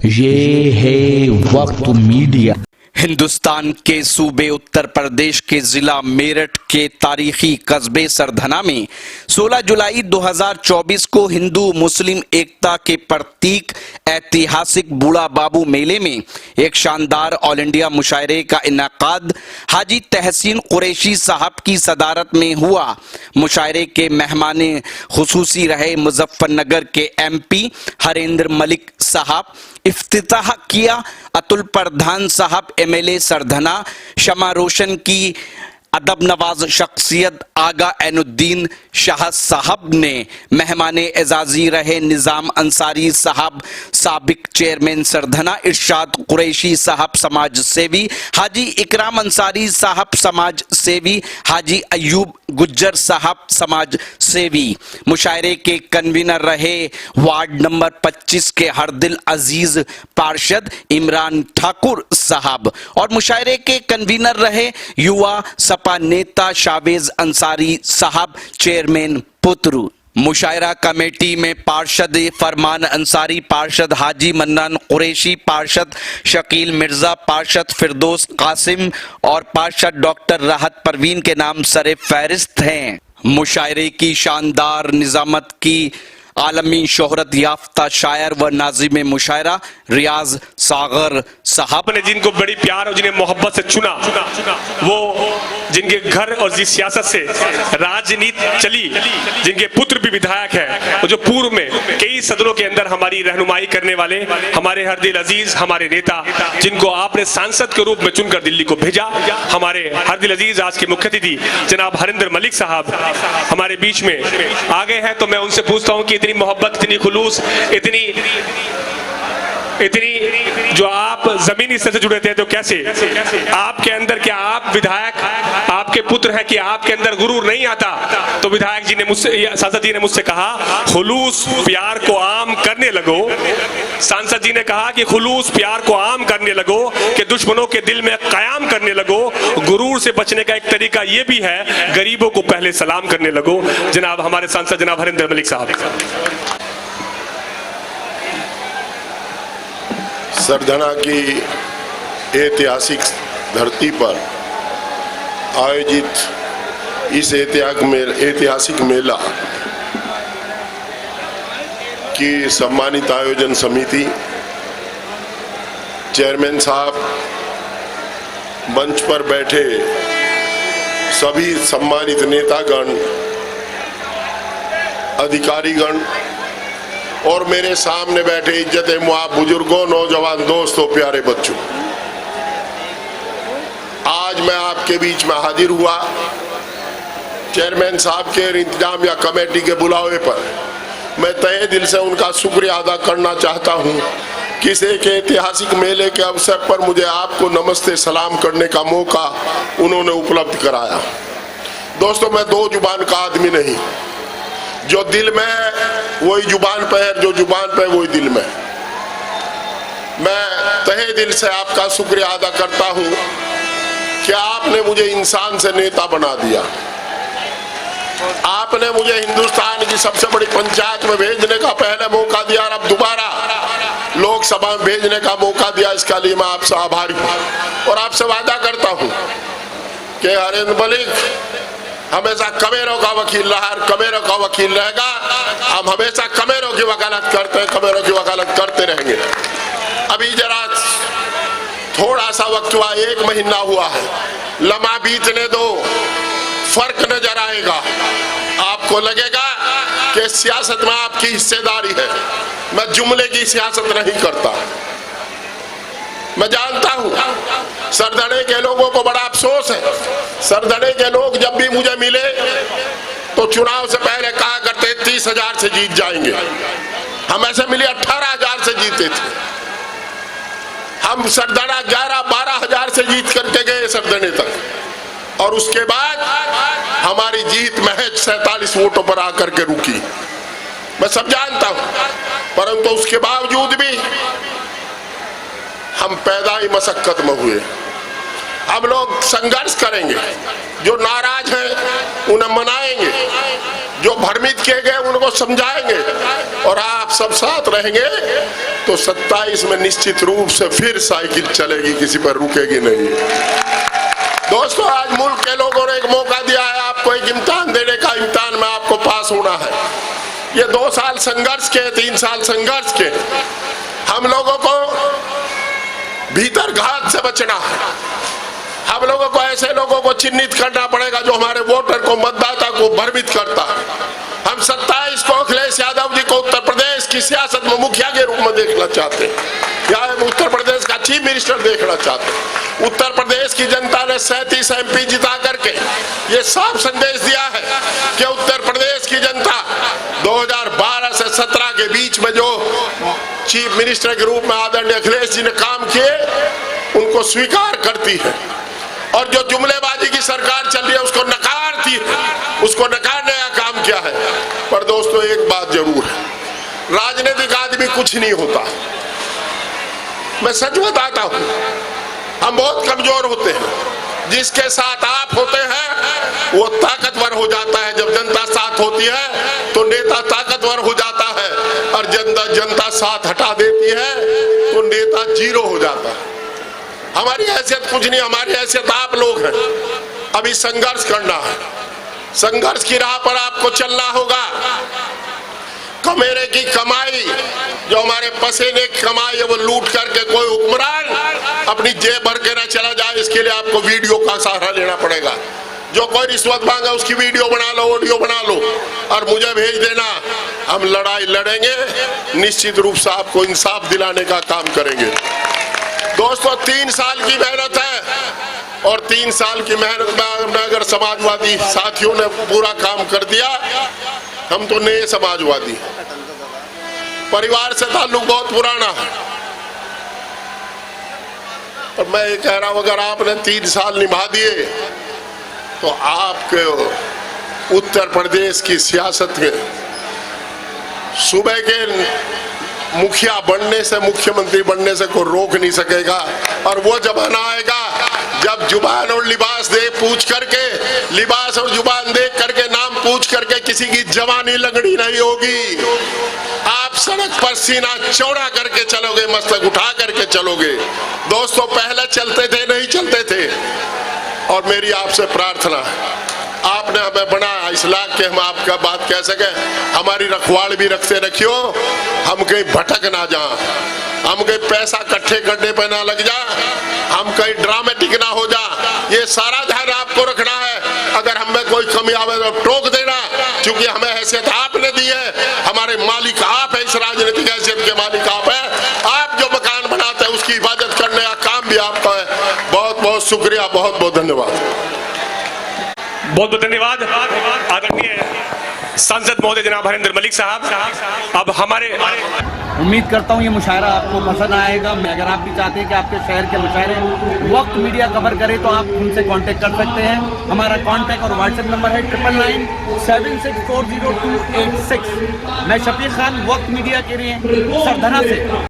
ये है वक्त मीडिया। हिंदुस्तान के सूबे उत्तर प्रदेश के जिला मेरठ के तारीखी कस्बे सरधना में 16 जुलाई 2024 को हिंदू मुस्लिम एकता के प्रतीक ऐतिहासिक बूढ़ा बाबू मेले में एक शानदार ऑल इंडिया मुशायरे का इनेकाद हाजी तहसीन कुरैशी साहब की सदारत में हुआ। मुशायरे के मेहमान खुसूसी रहे मुजफ्फरनगर के MP हरेंद्र मलिक साहब। इफ्तिताह किया अतुल प्रधान साहब MLA सरधना। शमा रोशन की अदब नवाज शख्सियत आगा ऐनुद्दीन शाह साहब ने। मेहमान एजाजी रहे निजाम अंसारी साहब साबिक चेयरमैन सरधना, इरशाद कुरैशी साहब समाज सेवी, हाजी इकराम अंसारी साहब समाज सेवी, हाजी अयूब गुज्जर साहब समाज सेवी। मुशायरे के कन्वीनर रहे वार्ड नंबर 25 के हरदिल अजीज पार्षद इमरान ठाकुर साहब और मुशायरे के कन्वीनर रहे युवा सपा नेता शावेज अंसारी साहब चेयरमैन पुत्रु। मुशायरा कमेटी में पार्षद फरमान अंसारी, पार्षद हाजी मन्नान कुरैशी, पार्षद शकील मिर्जा, पार्षद फिरदौस कासिम और पार्षद डॉक्टर राहत परवीन के नाम सरे फहरिस्त हैं। मुशायरे की शानदार निजामत की आलमी शोहरत याफ्ता शायर व नाजिम मुशायरा रियाज सागर साहब ने जिनको बड़ी प्यार और जिन्हें मोहब्बत से चुना, वो जिनके घर और जिस सियासत से राजनीति चली, जिनके पुत्र भी विधायक है और जो पूर्व में कई सदनों के अंदर हमारी रहनुमाई करने वाले हमारे हरदिल अजीज हमारे नेता, जिनको आपने सांसद के रूप में चुनकर दिल्ली को भेजा, हमारे हरदिल अजीज आज के मुख्य अतिथि जनाब हरेंद्र मलिक साहब हमारे बीच में आ गए हैं। तो मैं उनसे पूछता हूं कि इतनी मोहब्बत, इतनी खुलूस, इतनी जो आप जमीनी स्तर से जुड़े थे तो कैसे आपके अंदर, क्या आप विधायक आपके पुत्र हैं कि आपके अंदर गुरूर नहीं आता? तो विधायक जी ने मुझसे, सांसद जी ने मुझसे कहा खुलूस प्यार को आम करने लगो। सांसद जी ने कहा कि खुलूस प्यार को आम करने लगो, कि दुश्मनों के दिल में कयाम करने लगो। गुरूर से बचने का एक तरीका यह भी है, गरीबों को पहले सलाम करने लगो। जनाब हमारे सांसद जनाब हरेंद्र मलिक साहब। सरधना की ऐतिहासिक धरती पर आयोजित इस ऐतिहासिक मेला की सम्मानित आयोजन समिति, चेयरमैन साहब, मंच पर बैठे सभी सम्मानित नेतागण, अधिकारीगण और मेरे सामने बैठे इज्जत मुआब बुजुर्गों, नौजवान दोस्तों, प्यारे बच्चों, आज मैं आपके बीच में हाजिर हुआ चेयरमैन साहब के इंतजाम या कमेटी के बुलावे पर। मैं तहे दिल से उनका शुक्रिया अदा करना चाहता हूं कि इस एक ऐतिहासिक मेले के अवसर पर मुझे आपको नमस्ते सलाम करने का मौका उन्होंने उपलब्ध कराया। दोस्तों, मैं दो जुबान का आदमी नहीं, जो दिल में वही जुबान पे है, जो जुबान पे वही दिल में। मैं तहे दिल से आपका शुक्रिया अदा करता हूं कि आपने मुझे इंसान से नेता बना दिया। आपने मुझे हिंदुस्तान की सबसे बड़ी पंचायत में भेजने का पहले मौका दिया और अब दोबारा लोकसभा में भेजने का मौका दिया। इसका लिए मैं आपसे आभारी हूं और आपसे वादा करता हूं कि हरेंद्र मलिक हमेशा कमेरों का वकील रहा और कमेरों का वकील रहेगा। हम हमेशा कमेरों की वकालत करते हैं, कमेरों की वकालत करते रहेंगे। अभी जरा थोड़ा सा वक्त हुआ, 1 महीना हुआ है, लम्हा बीतने दो, फर्क नजर आएगा। आपको लगेगा कि सियासत में आपकी हिस्सेदारी है। मैं जुमले की सियासत नहीं करता। मैं जानता हूं सरधने के लोगों को बड़ा अफसोस है। सरधने के लोग जब भी मुझे मिले तो चुनाव से पहले कहा करते 30,000 से जीत जाएंगे। हम ऐसे मिले 18,000 से जीते थे। हम सरधना 11-12,000 से जीत करके गए सरधने तक और उसके बाद हमारी जीत महज 47 वोटों पर आकर के रुकी। मैं सब जानता हूं, परंतु उसके बावजूद भी हम पैदा ही मशक्कत में हुए। हम लोग संघर्ष करेंगे, जो नाराज हैं उन्हें मनाएंगे, जो भ्रमित किए गए उनको समझाएंगे और आप सब साथ रहेंगे तो 27 में निश्चित रूप से फिर साइकिल चलेगी, किसी पर रुकेगी नहीं। दोस्तों, आज मुल्क के लोगों ने एक मौका दिया है आपको एक इम्तिहान देने का, इम्तिहान में आपको पास होना है। ये 2 साल संघर्ष के, 3 साल संघर्ष के, हम लोगों को भीतर घात से बचना है। हम लोगों को ऐसे लोगों को चिन्हित करना पड़ेगा जो हमारे वोटर को, मतदाता को भ्रमित करता है। हम 27 को अखिलेश यादव जी को उत्तर प्रदेश की सियासत में मुखिया के रूप में देखना चाहते हैं, या उत्तर प्रदेश का चीफ मिनिस्टर देखना चाहते हैं। उत्तर प्रदेश की जनता ने 37 MP जिता करके ये साफ संदेश दिया है कि उत्तर प्रदेश की जनता 2012 से 17 के बीच में जो चीफ मिनिस्टर के रूप में आदरणीय अखिलेश जी ने काम किए उनको स्वीकार करती है, और जो जुमलेबाजी की सरकार चल रही है उसको नकारती है, उसको नकारने का काम किया है। पर दोस्तों, एक बात जरूर है, राजनीतिक आदमी कुछ नहीं होता। मैं सच बताता हूं, हम बहुत कमजोर होते हैं। जिसके साथ आप होते हैं वो ताकतवर हो जाता है। जब जनता साथ होती है तो नेता ताकतवर हो जाता है, और जनता साथ हटा देती है तो नेता जीरो हो जाता है। हमारी हैसियत कुछ नहीं, हमारी हैसियत आप लोग हैं। अभी संघर्ष करना है, संघर्ष की राह पर आपको चलना होगा। कमेरे की कमाई, जो हमारे पसीने की कमाई है, वो लूट करके कोई हुक्मरान अपनी जेब भर के न चला जाए, इसके लिए आपको वीडियो का सहारा लेना पड़ेगा। जो कोई रिश्वत मांगा उसकी वीडियो बना लो, ऑडियो बना लो और मुझे भेज देना। हम लड़ाई लड़ेंगे, निश्चित रूप से आपको इंसाफ दिलाने का काम करेंगे। दोस्तों, 3 साल की मेहनत है, और 3 साल की मेहनत में अगर समाजवादी साथियों ने पूरा काम कर दिया, हम तो नए समाजवादी, परिवार से ताल्लुक बहुत पुराना है। और मैं ये कह रहा हूं, अगर आपने 3 साल निभा दिए तो आपके उत्तर प्रदेश की सियासत में सुबह के मुखिया बनने से, मुख्यमंत्री बनने से कोई रोक नहीं सकेगा। और वो जमाना आएगा जब जुबान और लिबास पूछ करके, लिबास और जुबान देख करके, नाम पूछ करके किसी की जवानी लंगड़ी नहीं होगी। आप सड़क पर सीना चौड़ा करके चलोगे, मस्तक उठा करके चलोगे। दोस्तों, पहले चलते थे, नहीं चलते थे। और मेरी आपसे प्रार्थना है, आपने हमें बनाया इस लायक के हम आपका बात कह सके। हमारी रखवाड़ भी रखते रखियो, हम कहीं भटक ना जा, हम कहीं पैसा इकट्ठे करने पे ना लग जा, हम कहीं ड्रामेटिक ना हो जा। ये सारा ध्यान आपको रखना है। अगर हमें कोई कमी आवे तो टोक देना, क्योंकि हमें हैसियत आपने दी है। हमारे मालिक आप है, इस राजनीतिक हैसियत के मालिक आप है। आप जो मकान बनाते हैं उसकी हिफाजत करने का काम भी आपका है। बहुत बहुत शुक्रिया, बहुत बहुत धन्यवाद। बहुत बहुत धन्यवाद आदरणीय सांसद महोदय जनाब हरिंदर मलिक साहब। अब हमारे उम्मीद करता हूँ ये मुशायरा आपको पसंद आएगा। अगर आप भी चाहते हैं कि आपके शहर के मुशायरे वक्त मीडिया कवर करे तो आप हमसे कांटेक्ट कर सकते हैं। हमारा कांटेक्ट और व्हाट्सएप नंबर है 9997640286। मैं शफीक खान, वक्त मीडिया के लिए सरधना से।